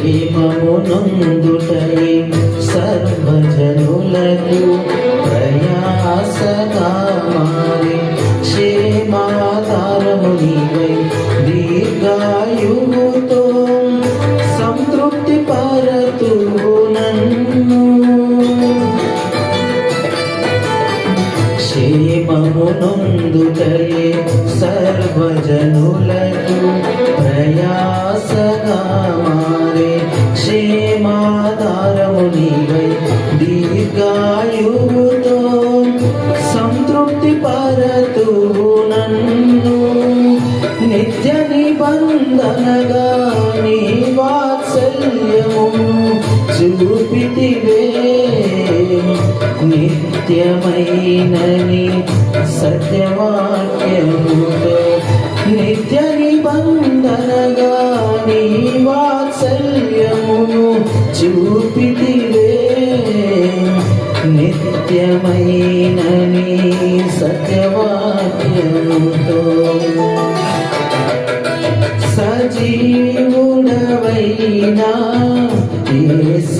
క్షేమమునందుటై సర్వజనులకు ప్రయాసగా మారి క్షేమాధారము నీవై దీర్ఘాయువుతో సంతృప్తి పరతువు నన్ను. క్షేమమునందుటై సర్వజనులకు ప్రయాసగా మారే క్షేమాధారము నీవై దీర్ఘాయువుతో సంతృప్తి పరతువు నన్ను. నిత్య నిబంధనగా నీ వాత్సల్యమును చూపితివే నిత్యమైనని సత్యవాక్యముతో. నిత్య నిబంధనగా నీ వాత్సల్యమును చూపితివే నిత్యమైనని సత్యవాక్యముతో. సజీవుడవైనా యేసు